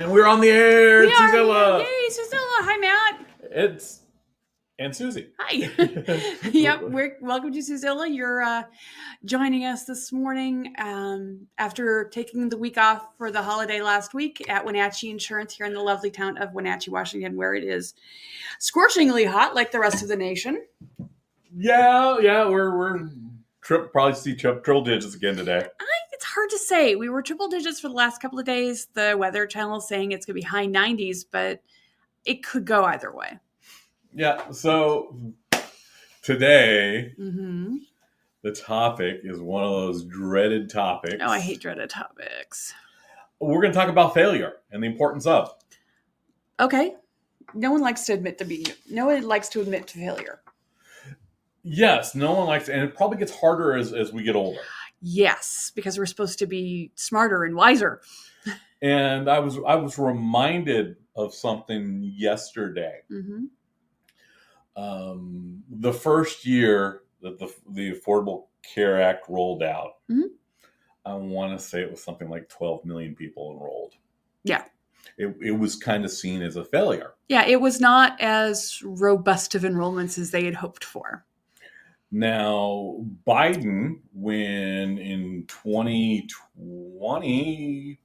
And we're on the air, We are. Suzilla. Yay, Suzilla. Hi, Matt. It's and Susie. Hi. Yep. Welcome to Suzilla. You're joining us this morning after taking the week off for the holiday last week at Wenatchee Insurance here in the lovely town of Wenatchee, Washington, where it is scorchingly hot like the rest of the nation. Yeah. We're probably see triple digits again today. It's hard to say. We were triple digits for the last couple of days. The Weather Channel is saying it's going to be high 90s, but it could go either way. Yeah. So today, the topic is one of those dreaded topics. Oh, I hate dreaded topics. We're going to talk about failure and the importance of. Okay. No one likes to admit to failure. Yes, no one likes, and it probably gets harder as we get older. Yes, because we're supposed to be smarter and wiser. And I was reminded of something yesterday. The first year that the Affordable Care Act rolled out, I want to say it was something like 12 million people enrolled. Yeah. It was kind of seen as a failure. Yeah, it was not as robust of enrollments as they had hoped for. Now, Biden, when in 2020,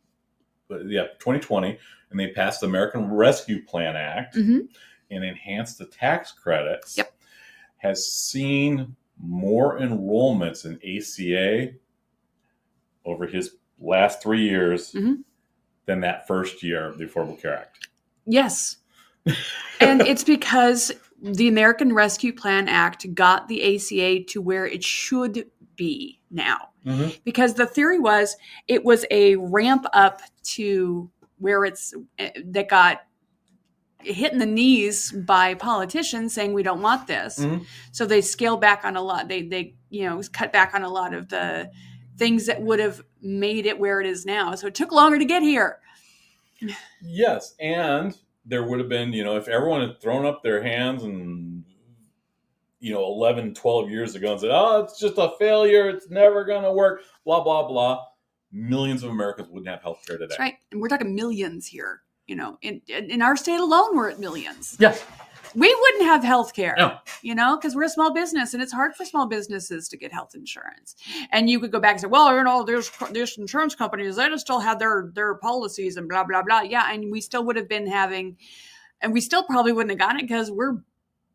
and they passed the American Rescue Plan Act and enhanced the tax credits, has seen more enrollments in ACA over his last 3 years than that first year of the Affordable Care Act. Yes. And it's because the American Rescue Plan Act got the ACA to where it should be now. Because the theory was it was a ramp up to where that got hit in the knees by politicians saying we don't want this. So they scaled back on a lot. They cut back on a lot of the things that would have made it where it is now. So it took longer to get here. Yes, and there would have been, if everyone had thrown up their hands and 11, 12 years ago and said, oh, it's just a failure, it's never going to work, blah, blah, blah, millions of Americans wouldn't have health care today. That's right. And we're talking millions here. In our state alone, we're at millions. Yeah. We wouldn't have health care, No. Because we're a small business and it's hard for small businesses to get health insurance. And you could go back and say, well, there's insurance companies, they just still have their policies and blah, blah, blah. Yeah. And we still would have been having, and we still probably wouldn't have gotten it because we're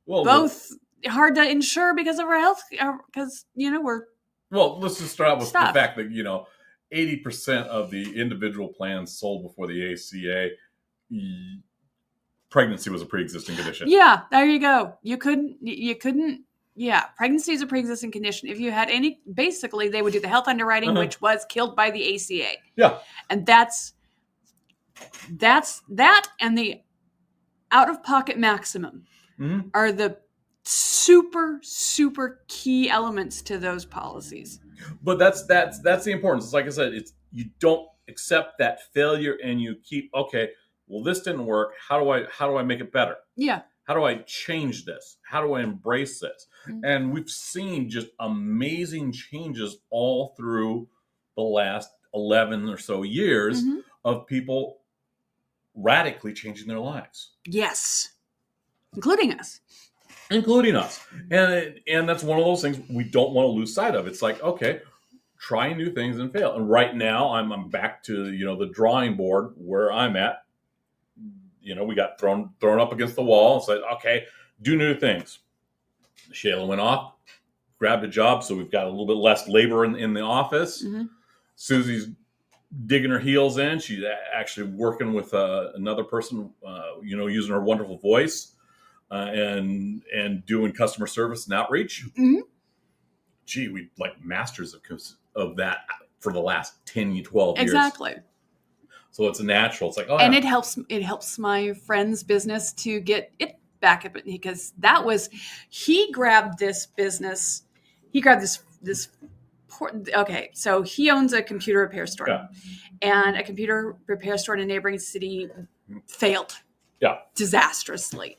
both hard to insure because of our health, because, we're. Well, let's just start out with the fact that, 80% of the individual plans sold before the ACA, pregnancy was a pre-existing condition. Yeah, there you go. You couldn't. Yeah, pregnancy is a pre-existing condition. If you had any, basically, they would do the health underwriting, which was killed by the ACA. Yeah, and that's that, and the out-of-pocket maximum are the super, super key elements to those policies. But that's the importance. It's like I said, you don't accept that failure and you keep, okay, well, this didn't work. How do I make it better? Yeah. How do I change this? How do I embrace this? And we've seen just amazing changes all through the last 11 or so years of people radically changing their lives. Yes. Including us. And that's one of those things we don't want to lose sight of. It's like, okay, try new things and fail. And right now I'm back to, the drawing board where I'm at. We got thrown up against the wall and said, okay, do new things. Shayla went off, grabbed a job, so we've got a little bit less labor in the office. Susie's digging her heels in. She's actually working with another person, using her wonderful voice and doing customer service and outreach. Gee, we like masters of that for the last 10, 12 years. Exactly. So it's a natural. It's like, and it helps my friend's business to get it back up, because he grabbed this business. He grabbed this. Okay, so he owns a computer repair store, and a computer repair store in a neighboring city failed, disastrously,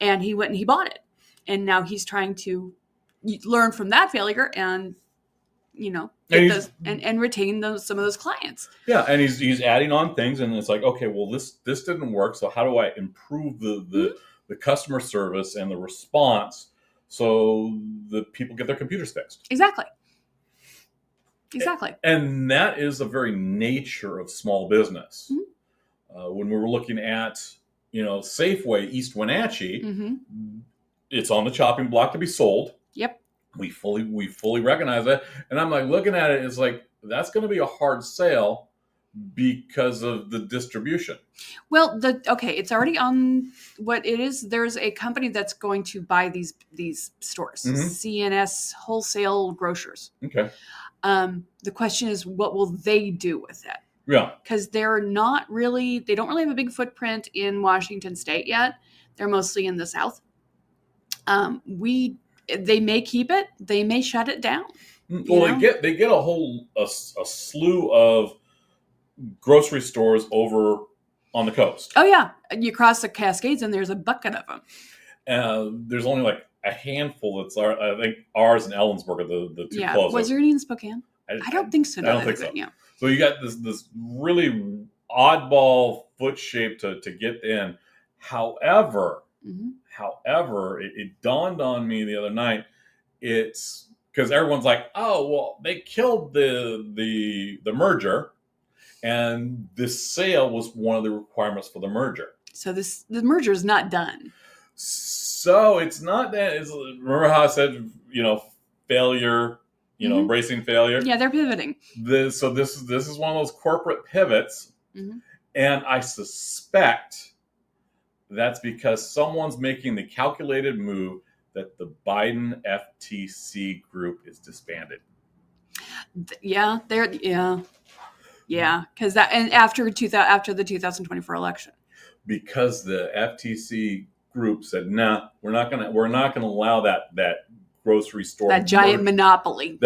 and he went and he bought it, and now he's trying to learn from that failure and get And those and retain some of those clients. Yeah, and he's adding on things, and it's like, okay, well, this didn't work, so how do I improve the customer service and the response so the people get their computers fixed? Exactly. And that is the very nature of small business. When we were looking at, Safeway East Wenatchee, it's on the chopping block to be sold. Yep. We fully recognize that, and I'm like looking at it. It's like that's going to be a hard sale because of the distribution. Well, it's already on what it is. There's a company that's going to buy these stores, CNS Wholesale Grocers. Okay. The question is, what will they do with it? Yeah. Because they don't really have a big footprint in Washington State yet. They're mostly in the South. They may keep it. They may shut it down. Well, they get a slew of grocery stores over on the coast. Oh yeah, you cross the Cascades and there's a bucket of them. There's only like a handful. I think ours and Ellensburg are the two closest. Was there any in Spokane? I don't think so. I don't think so. Yeah. So you got this really oddball foot shape to get in. However, it dawned on me the other night. It's because everyone's like, "Oh, well, they killed the merger, and this sale was one of the requirements for the merger." So the merger is not done. So it's not that. Remember how I said, failure, embracing failure. Yeah, they're pivoting. This is one of those corporate pivots, and I suspect that's because someone's making the calculated move that the Biden FTC group is disbanded. Yeah, because that, and after the 2024 election, because the FTC group said, "Nah, we're not gonna allow that grocery store, that giant monopoly,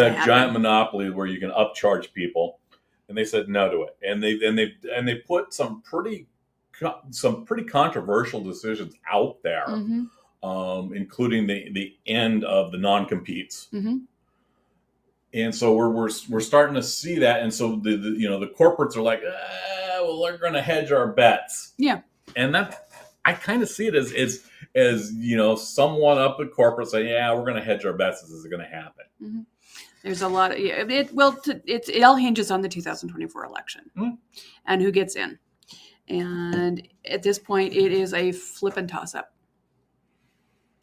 where you can upcharge people," and they said no to it, and they put some pretty controversial decisions out there, including the end of the non-competes. And so we're starting to see that, and so the corporates are like, well, we're going to hedge our bets. Yeah, and that I kind of see it as someone up at corporate saying, yeah, we're going to hedge our bets. This is going to happen. There's a lot of it all hinges on the 2024 election and who gets in. And at this point, it is a flip and toss up.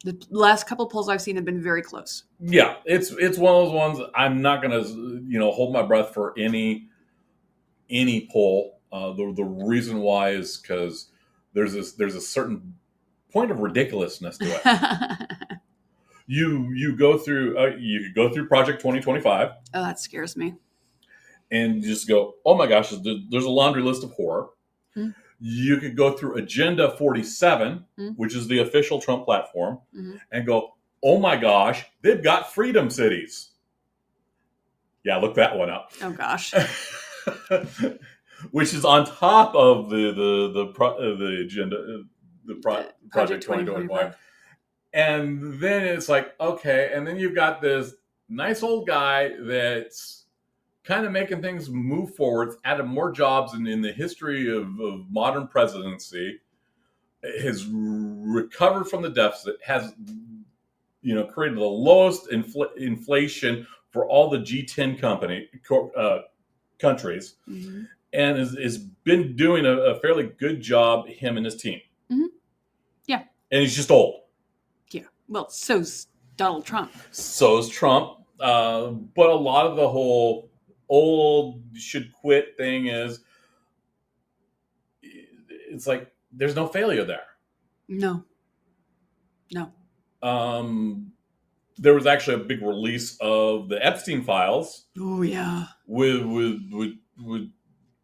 The last couple polls I've seen have been very close. Yeah, it's one of those ones. I'm not going to hold my breath for any poll. The reason why is because there's a certain point of ridiculousness to it. You go through Project 2025. Oh, that scares me. And just go, oh my gosh, there's a laundry list of horror. You could go through Agenda 47, which is the official Trump platform, and go, oh my gosh, they've got freedom cities. Yeah, look that one up. Oh gosh. Which is on top of the agenda, Project 2025. And then it's like, okay, and then you've got this nice old guy that's kind of making things move forward, added more jobs in the history of modern presidency, has recovered from the deficit, has created the lowest inflation for all the G10 countries, and has been doing a fairly good job, him and his team. Yeah. And he's just old. Yeah. Well, so's Donald Trump. So's Trump. But a lot of the whole old should quit thing is, it's like there's no failure there. No. There was actually a big release of the Epstein files. Oh yeah. With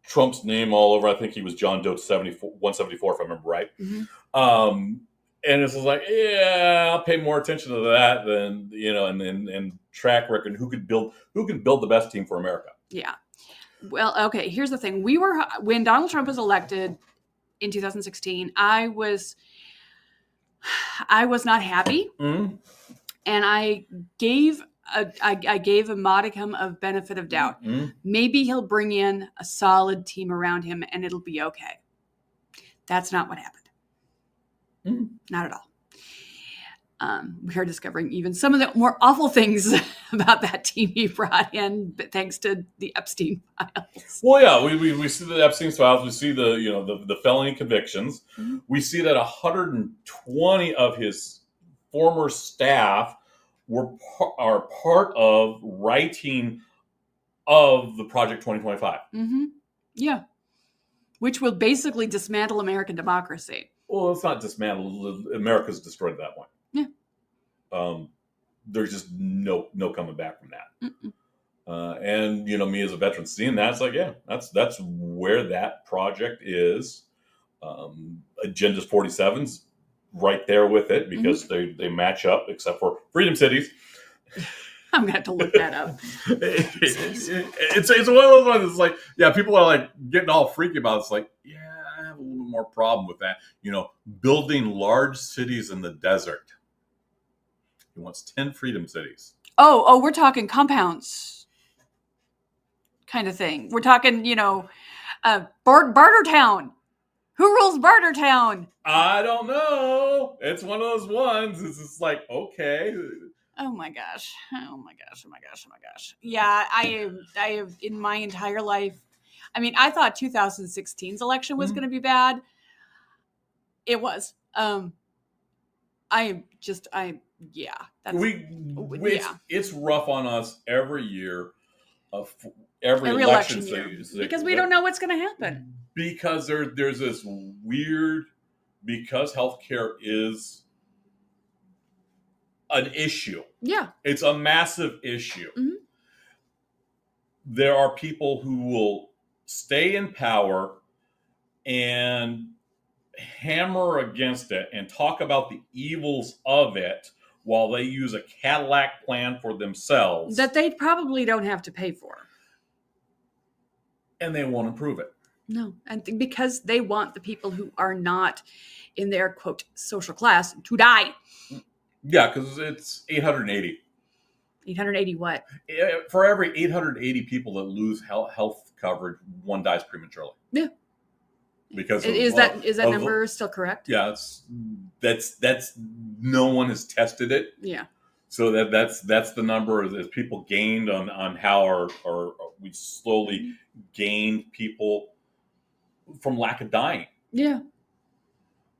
Trump's name all over. I think he was John Doe 174, if I remember right. And it's like, yeah, I'll pay more attention to that than and track record. Who can build the best team for America? Yeah. Well, okay. Here's the thing: when Donald Trump was elected in 2016, I was not happy, and I gave I gave a modicum of benefit of doubt. Mhm. Maybe he'll bring in a solid team around him and it'll be okay. That's not what happened. Mhm. Not at all. We are discovering even some of the more awful things about that team he brought in, but thanks to the Epstein files. Well, yeah, we see the Epstein files. We see the felony convictions. Mhm. We see that 120 of his former staff are part of writing of the Project 2025. Mm-hmm. Yeah. Which will basically dismantle American democracy. Well, it's not dismantled. America's destroyed at that point. Yeah. There's just no coming back from that. Mm-mm. And me as a veteran seeing that, it's like, yeah, that's where that project is. Agenda 47's right there with it because they match up, except for Freedom Cities. I'm gonna have to look that up. It's one of those ones. It's like, yeah, people are like getting all freaky about it. It's like, yeah, I have a little bit more problem with that. Building large cities in the desert. He wants 10 Freedom Cities. Oh, we're talking compounds kind of thing. We're talking, Bartertown. Who rules Bartertown? I don't know. It's one of those ones. It's just like, okay. Oh my gosh. Yeah, I have in my entire life. I mean, I thought 2016's election was going to be bad. It was. It's rough on us every year, every election year, because we don't know what's going to happen. Because there's this weird, because healthcare is an issue. Yeah, it's a massive issue. Mm-hmm. There are people who will stay in power and hammer against it and talk about the evils of it while they use a Cadillac plan for themselves that they probably don't have to pay for, and they won't improve it. No, and because they want the people who are not in their quote social class to die. Yeah, because it's 880. 880 what? For every 880 people that lose health coverage, one dies prematurely. Yeah. Because is that number still correct? Yeah, that's no one has tested it. Yeah. So that's the number as people gained on how we slowly gained people from lack of dying. Yeah.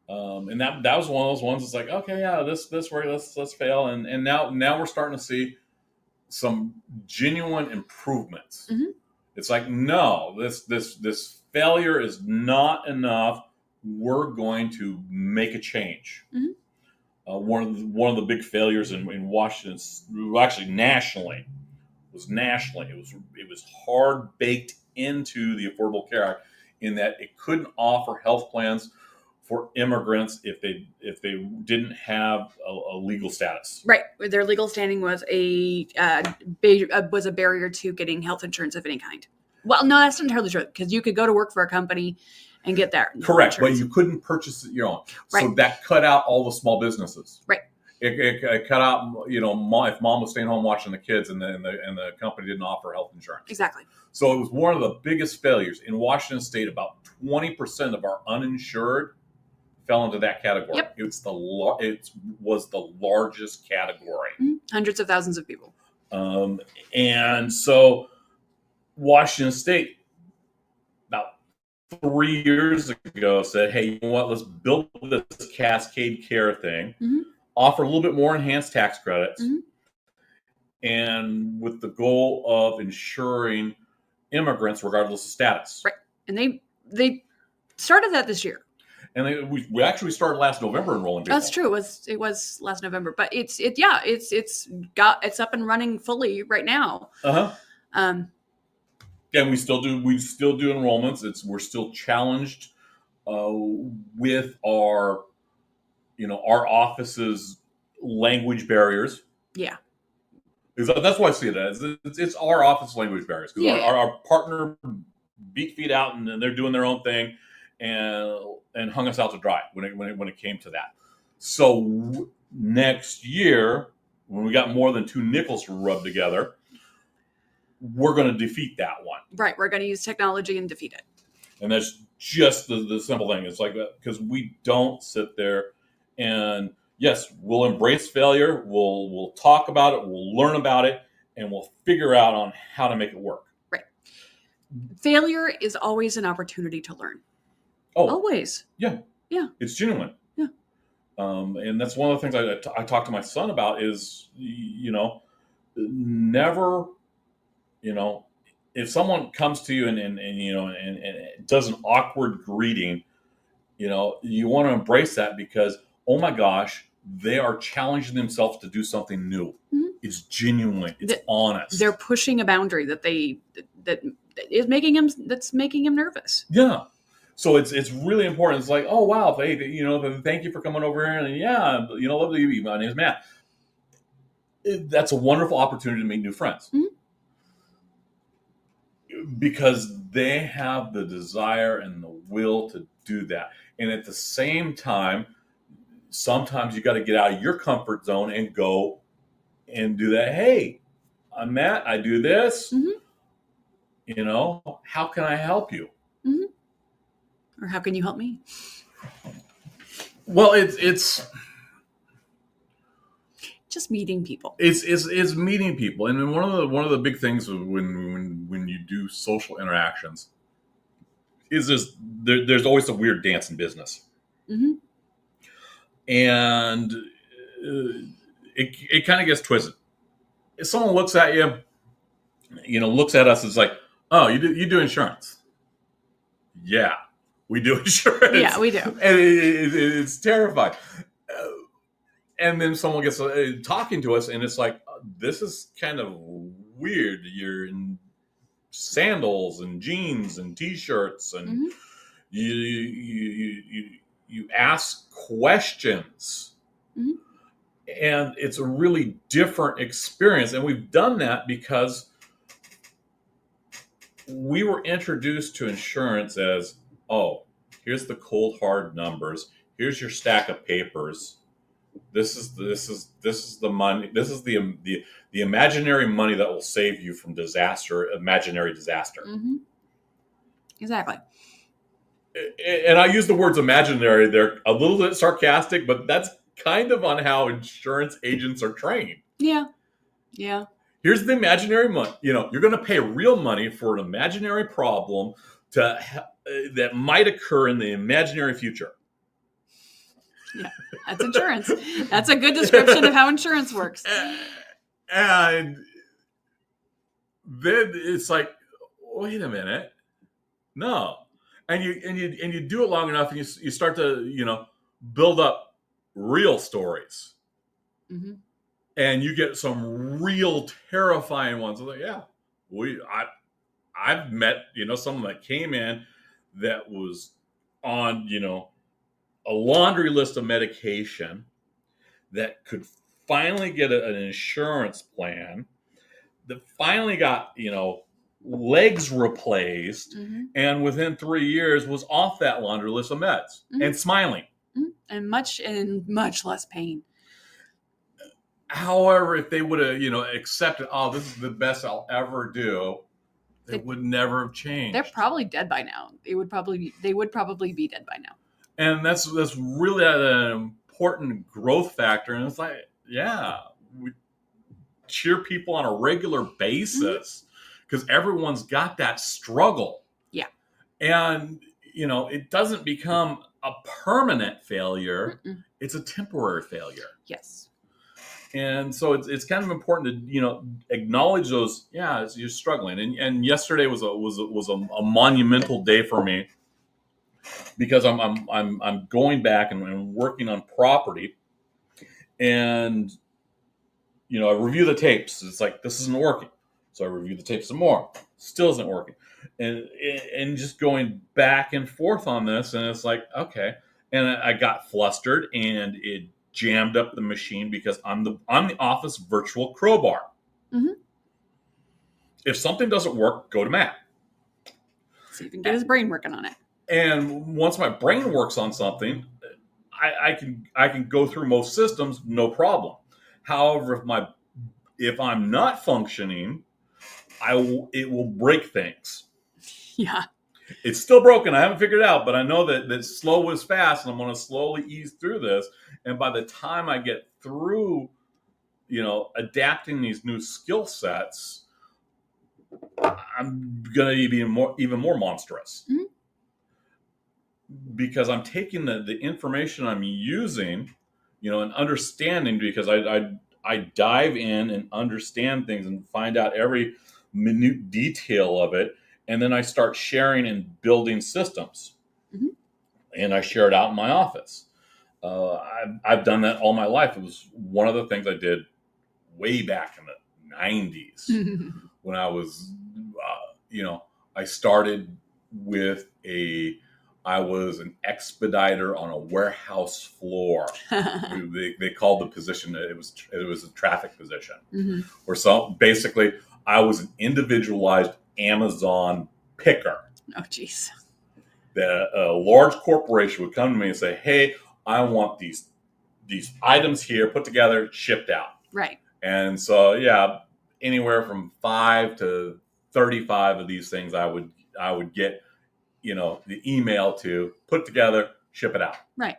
And that was one of those ones. It's like, okay, yeah, this work, let's fail, and now we're starting to see some genuine improvements. Mm-hmm. It's like, no, this failure is not enough. We're going to make a change. Mm-hmm. One of the big failures in Washington, actually nationally, it was hard baked into the Affordable Care Act in that it couldn't offer health plans for immigrants if they didn't have a legal status. Right, their legal standing was a barrier to getting health insurance of any kind. Well, no, that's not entirely true because you could go to work for a company and get that. Correct, insurance. but you couldn't purchase it your own. Right. So that cut out all the small businesses. Right. It cut out, if mom was staying home watching the kids and the company didn't offer health insurance. Exactly. So it was one of the biggest failures in Washington State. About 20% of our uninsured fell into that category. Yep. It was the largest category. Mm-hmm. Hundreds of thousands of people. And so Washington State, about 3 years ago, said, hey, you know what? Let's build this Cascade Care thing, mm-hmm. offer a little bit more enhanced tax credits, mm-hmm. and with the goal of ensuring immigrants regardless of status. Right. And they started that this year. And we actually started last November enrolling people. That's true. It was last November, but it's up and running fully right now. And we still do enrollments. We're still challenged with our office's language barriers. Yeah. That's why I see it as it's our office language barriers because our partner beat feet out and they're doing their own thing and hung us out to dry when it came to that. So next year when we got more than 2 nickels to rub together, we're going to defeat that one. Right. We're going to use technology and defeat it. And that's just the simple thing. It's like that because we don't sit there and yes, we'll embrace failure. We'll talk about it. We'll learn about it, and we'll figure out on how to make it work. Right. Failure is always an opportunity to learn. Oh, always. Yeah. Yeah. It's genuine. Yeah. And that's one of the things I talk to my son about is, never, if someone comes to you and does an awkward greeting, you want to embrace that because, oh my gosh, they are challenging themselves to do something new. Mm-hmm. It's genuine. It's honest. They're pushing a boundary that is making him nervous. Yeah. So it's really important. It's like, oh wow, hey, thank you for coming over here, and lovely to meet you. My name is Matt. That's a wonderful opportunity to meet new friends. Mm-hmm. Because they have the desire and the will to do that. And at the same time, sometimes you got to get out of your comfort zone and go and do that. Hey, I'm Matt. I do this. Mm-hmm. How can I help you? Mm-hmm. Or how can you help me? Well, it's just meeting people. It's meeting people, and one of the big things when you do social interactions is there's always a weird dance in business, mm-hmm. and it kind of gets twisted. If someone looks at you, looks at us, it's like, oh, you do insurance? Yeah, we do insurance. Yeah, we do, and it's terrifying. And then someone gets talking to us, and it's like, this is kind of weird. You're in sandals and jeans and t-shirts, and mm-hmm. you ask questions, mm-hmm. and it's a really different experience. And we've done that because we were introduced to insurance as, oh, here's the cold hard numbers. Here's your stack of papers. This is the money. This is the imaginary money that will save you from imaginary disaster. Mm-hmm. Exactly. And I use the words imaginary. They're a little bit sarcastic, but that's kind of on how insurance agents are trained. Yeah. Yeah. Here's the imaginary money. You're going to pay real money for an imaginary problem that might occur in the imaginary future. Yeah, that's insurance. That's a good description of how insurance works. And then it's like, wait a minute, no, and you do it long enough, and you start to build up real stories, mm-hmm. and you get some real terrifying ones. Like, yeah, I've met someone that came in that was on a laundry list of medication that could finally get an insurance plan that finally got, legs replaced, mm-hmm. and within 3 years was off that laundry list of meds, mm-hmm. and smiling. Mm-hmm. And much less pain. However, if they would have, accepted, oh, this is the best I'll ever do, they would never have changed. They're probably dead by now. They would probably be dead by now. And that's really an important growth factor. And it's like, yeah, we cheer people on a regular basis because mm-hmm. everyone's got that struggle. Yeah. And, it doesn't become a permanent failure. Mm-mm. It's a temporary failure. Yes. And so it's kind of important to, acknowledge those, as you're struggling. And yesterday was a monumental day for me. Because I'm going back and working on property, and I review the tapes. It's like, this isn't working, so I review the tapes some more. Still isn't working, and just going back and forth on this, and it's like, okay. And I got flustered, and it jammed up the machine because I'm the office virtual crowbar. Mm-hmm. If something doesn't work, go to Matt. So you can get his brain working on it. And once my brain works on something, I can go through most systems, no problem. However, if I'm not functioning, it will break things. Yeah. It's still broken. I haven't figured it out, but I know that slow is fast, and I'm going to slowly ease through this. And by the time I get through, adapting these new skill sets, I'm going to be even more monstrous. Mm-hmm. Because I'm taking the information I'm using, and understanding, because I dive in and understand things and find out every minute detail of it, and then I start sharing and building systems, Mm-hmm. and I share it out in my office. I've done that all my life. It was one of the things I did way back in the 90s when I was, I started with I was an expediter on a warehouse floor. They called the position, it was a traffic position. Mm-hmm. Or basically, I was an individualized Amazon picker. Oh, jeez. A large corporation would come to me and say, "Hey, I want these items here, put together, shipped out." Right. And so, yeah, anywhere from 5 to 35 of these things I would get, the email to put together, ship it out. Right.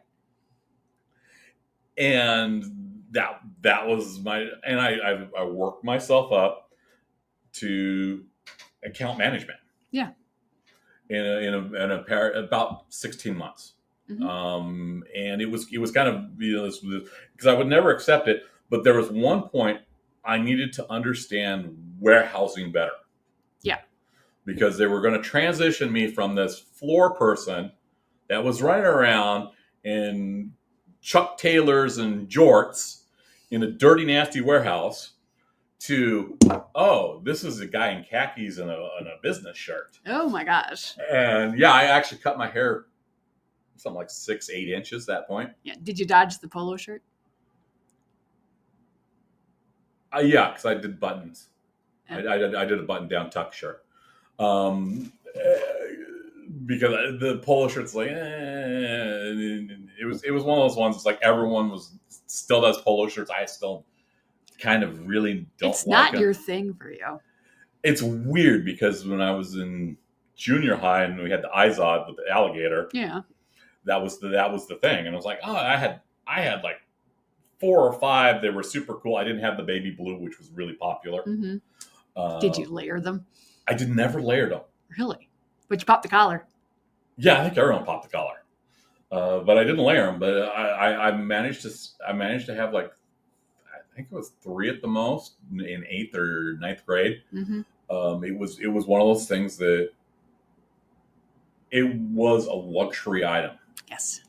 And that was and I worked myself up to account management. Yeah. In about 16 months. Mm-hmm. And it was kind of, because I would never accept it, but there was one point I needed to understand warehousing better. Yeah. Because they were going to transition me from this floor person that was running around in Chuck Taylors and jorts in a dirty, nasty warehouse to, oh, this is a guy in khakis and a business shirt. Oh my gosh. And yeah, I actually cut my hair something like 6-8 inches at that point. Yeah. Did you dodge the polo shirt? Yeah, because I did buttons. I did a button-down tuck shirt. Because the polo shirt's like, it was one of those ones. It's like everyone still does polo shirts. I still kind of really don't. It's not your thing for you. It's weird because when I was in junior high and we had the Izod with the alligator, yeah, that was the thing, and I was like, oh, I had like 4 or 5 that were super cool. I didn't have the baby blue, which was really popular. Mm-hmm. Did you layer them? I never layered them. Really? But you popped the collar. Yeah, I think everyone popped the collar, but I didn't layer them. But I managed to have, like, I think it was 3 at the most in 8th or 9th grade. Mm-hmm. It was one of those things that it was a luxury item. Yes.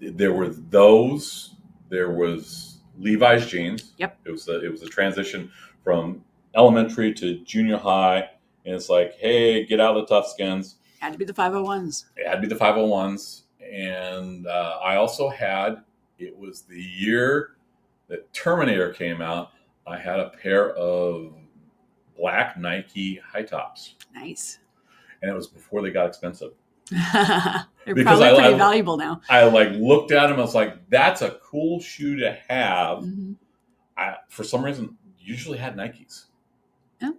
There were those. There was Levi's jeans. Yep. It was a transition from elementary to junior high, and it's like, hey, get out of the Toughskins. Had to be the 501s. It had to be the 501s, and I also had. It was the year that Terminator came out. I had a pair of black Nike high tops. Nice. And it was before they got expensive. They're probably pretty valuable now. I looked at them. I was like, "That's a cool shoe to have." Mm-hmm. I, for some reason, usually had Nikes. Yeah,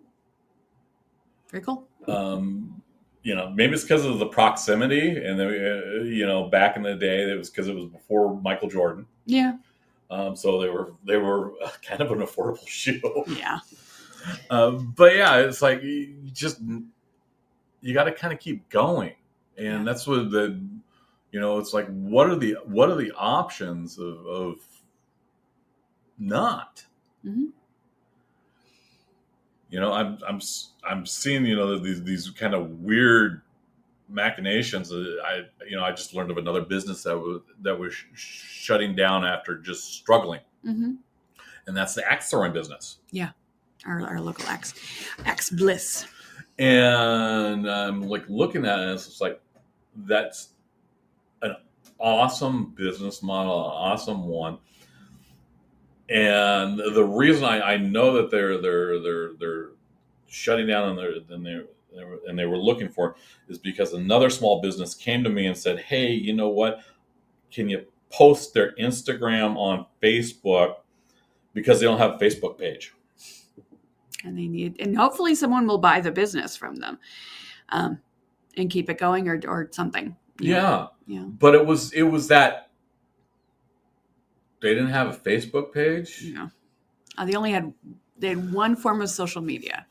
very cool. Maybe it's because of the proximity, and then, back in the day, it was because it was before Michael Jordan. Yeah. So they were kind of an affordable shoe. Yeah. But yeah, it's like you got to kind of keep going. And that's what it's like, what are the options of not? Mm-hmm. I'm seeing, these kind of weird machinations. I just learned of another business that was shutting down after just struggling. Mm-hmm. And that's the axe throwing business. Yeah. Our local axe Bliss. And I'm like looking at it, and it's like, that's an awesome business model, an awesome one. And the reason I know that they're shutting down and they were looking for it is because another small business came to me and said, "Hey, you know what? Can you post their Instagram on Facebook because they don't have a Facebook page. And hopefully someone will buy the business from them, and keep it going or something. Yeah. Yeah. But it was that they didn't have a Facebook page. Yeah. They had one form of social media,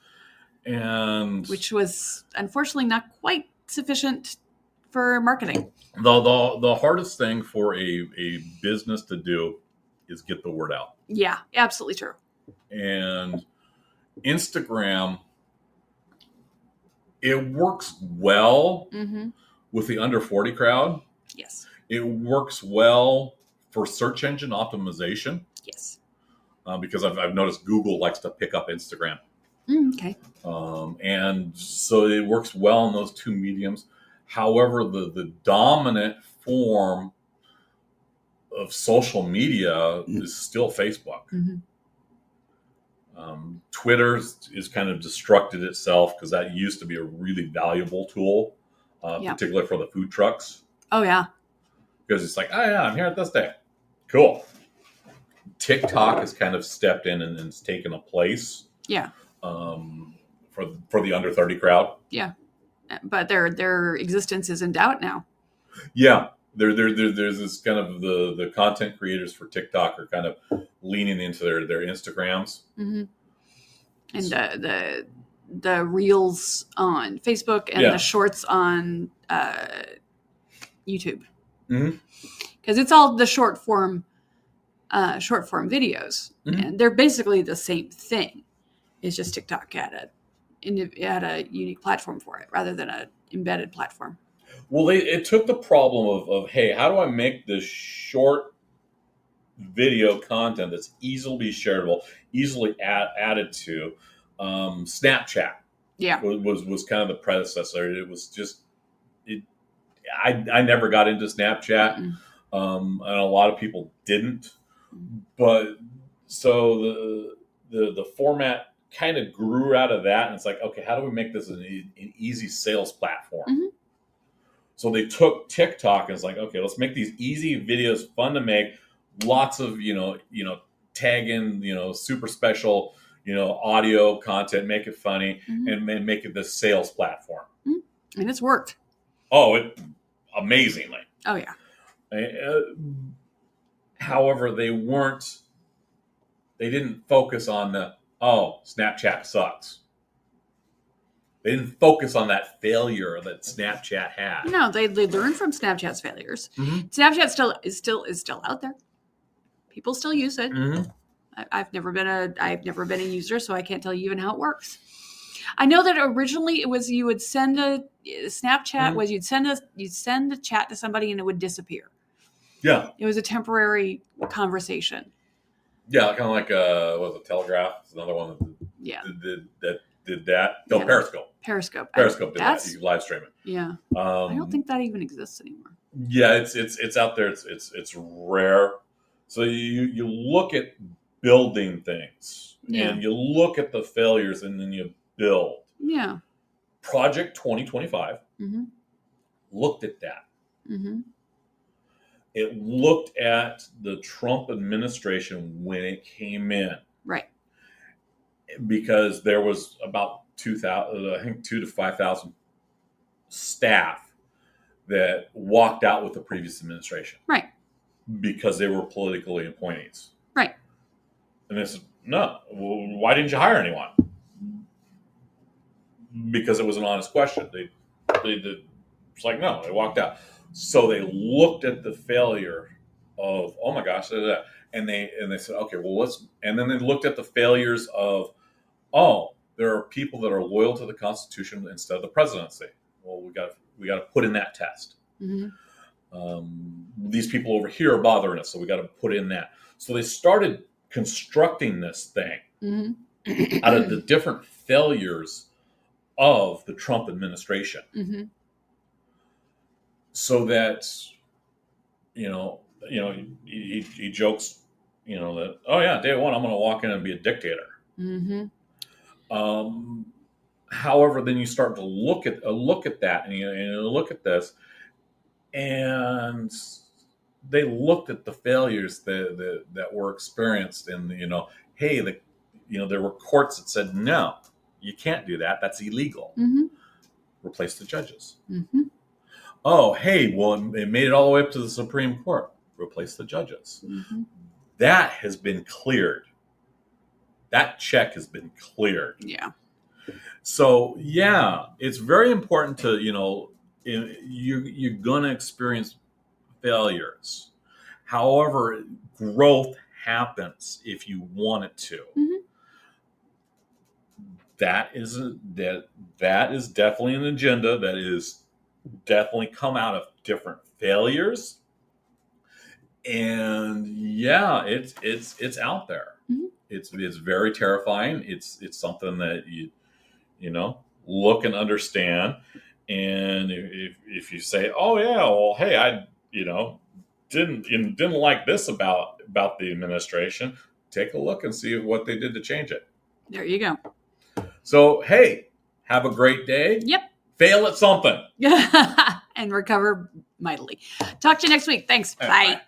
And which was unfortunately not quite sufficient for marketing. the hardest thing for a business to do is get the word out. Yeah, absolutely true. And Instagram, it works well with the under 40 crowd. Yes. It works well for search engine optimization. Yes. Because I've noticed Google likes to pick up Instagram. Okay. And so it works well in those two mediums. However, the dominant form of social media is still Facebook. Twitter is kind of destructed itself because that used to be a really valuable tool, particularly for the food trucks. Oh, yeah. Because it's like, oh, yeah, I'm here at this day. Cool. TikTok has kind of stepped in and has taken a place. Yeah. For the under 30 crowd. Yeah. But their existence is in doubt now. Yeah. There's this kind of the content creators for TikTok are kind of leaning into their Instagrams. And the reels on Facebook and the shorts on YouTube. Because it's all the short form videos. And they're basically the same thing. It's just TikTok had a unique platform for it rather than an embedded platform. Well, it took the problem of hey, how do I make this short video content that's easily shareable, easily added to? Snapchat, was kind of the predecessor. It was just I never got into Snapchat, and a lot of people didn't. But so the format kind of grew out of that, and it's like, okay, how do we make this an easy sales platform? So they took TikTok and it's like, okay, let's make these easy videos fun to make, lots of tag in super special audio content, make it funny, and make it this sales platform. And it's worked. Oh, amazingly. Oh yeah. However, they didn't focus on Snapchat sucks. They didn't focus on that failure that Snapchat had. No, they learned from Snapchat's failures. Snapchat is still out there. People still use it. I've never been a user, so I can't tell you even how it works. I know that originally it was you would send a Snapchat was you'd send a chat to somebody and it would disappear. Yeah, it was a temporary conversation. Yeah, kind of like was it Telegraph? It's another one that did that. No, yeah. Periscope did that. You can live stream it. Yeah, I don't think that even exists anymore. Yeah, it's out there. It's rare. So you look at building things, and you look at the failures, and then you build. Yeah. Project 2025 looked at that. It looked at the Trump administration when it came in. Right. Because there was about 2,000 to 5,000 staff that walked out with the previous administration. Right. Because they were politically appointees. Right. And they said, no, well, why didn't you hire anyone? Because it was an honest question. It's like, no, they walked out. So they looked at the failure of, oh my gosh, and they said, okay, well, and then they looked at the failures of, there are people that are loyal to the Constitution instead of the presidency. Well, we got to put in that test. These people over here are bothering us, so we got to put in that. So they started constructing this thing out of the different failures of the Trump administration. So that, he jokes, that, oh yeah, day one, I'm going to walk in and be a dictator. However, then you start to look at that, and you look at this, and they looked at the failures that were experienced, and hey, there were courts that said no, you can't do that. That's illegal. Mm-hmm. Replace the judges. Mm-hmm. Oh, hey, well, it made it all the way up to the Supreme Court. Replace the judges. Mm-hmm. That has been cleared. That check has been cleared. Yeah. So yeah, it's very important to you're going to experience failures. However, growth happens if you want it to. Mm-hmm. That is definitely an agenda that is definitely come out of different failures. And yeah, it's out there. Mm-hmm. It's very terrifying. It's something that you look and understand. And if you say, oh yeah, well, hey, I didn't like this about the administration, take a look and see what they did to change it. There you go. So hey, have a great day. Yep. Fail at something. And recover mightily. Talk to you next week. Thanks. Bye.